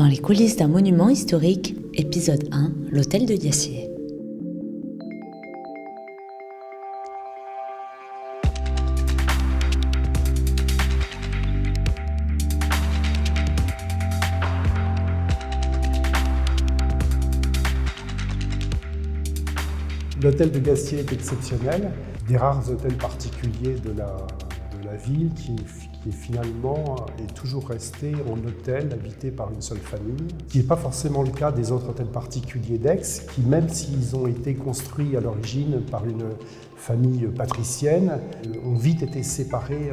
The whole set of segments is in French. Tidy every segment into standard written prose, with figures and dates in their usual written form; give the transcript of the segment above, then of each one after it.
Dans les coulisses d'un monument historique, épisode 1, l'hôtel de Gassier. L'hôtel de Gassier est exceptionnel, des rares hôtels particuliers de la ville qui finalement est toujours resté en hôtel habité par une seule famille, ce qui n'est pas forcément le cas des autres hôtels particuliers d'Aix, qui même s'ils ont été construits à l'origine par une famille patricienne, ont vite été séparés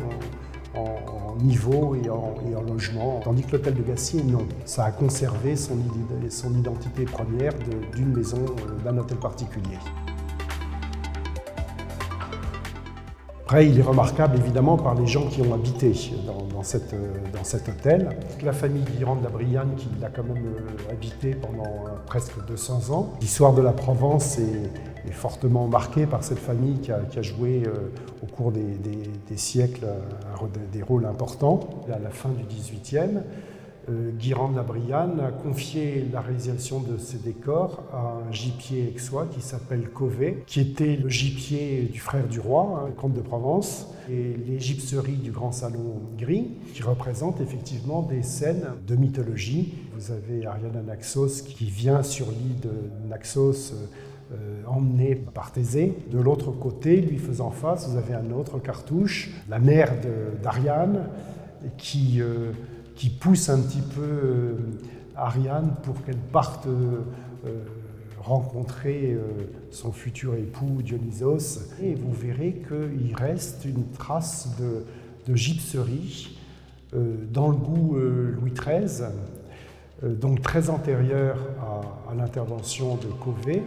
en niveau et en logement, tandis que l'hôtel de Gassier, non. Ça a conservé son identité première d'une maison, d'un hôtel particulier. Après, il est remarquable évidemment par les gens qui ont habité dans cet hôtel. La famille Guirand de la Brianne qui l'a quand même habité pendant presque 200 ans. L'histoire de la Provence est fortement marquée par cette famille qui a joué au cours des siècles des rôles importants. À la fin du XVIIIe, Guirand de la Brianne a confié la réalisation de ces décors à un gipier aixois qui s'appelle Cauvet, qui était le gipier du frère du roi, comte de Provence, et les gypseries du grand salon gris, qui représentent effectivement des scènes de mythologie. Vous avez Ariane Naxos qui vient sur l'île de Naxos, emmené par Thésée. De l'autre côté, lui faisant face, vous avez un autre Cartouche, la mère d'Ariane, qui pousse un petit peu Ariane pour qu'elle parte rencontrer son futur époux Dionysos. Et vous verrez qu'il reste une trace de gypserie dans le goût Louis XIII, donc très antérieure à l'intervention de Cauvet.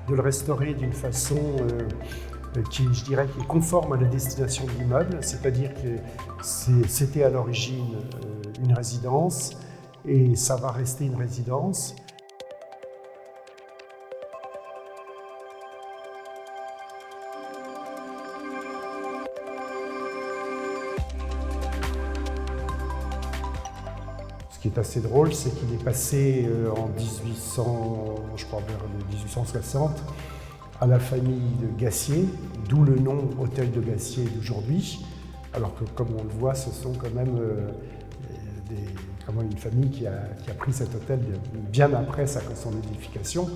De le restaurer d'une façon qui est conforme à la destination de l'immeuble, c'est-à-dire que c'était à l'origine une résidence et ça va rester une résidence. Ce qui est assez drôle, c'est qu'il est passé en 1860 à la famille de Gassier, d'où le nom hôtel de Gassier d'aujourd'hui, alors que comme on le voit, ce sont quand même une famille qui a pris cet hôtel bien après son édification.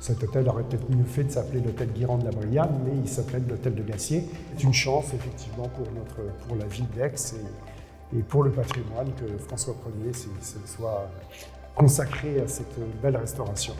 Cet hôtel aurait peut-être mieux fait de s'appeler l'hôtel Guirand de la Brianne, mais il s'appelle l'hôtel de Gassier. C'est une chance effectivement pour la ville d'Aix et pour le patrimoine que François Ier se soit consacré à cette belle restauration.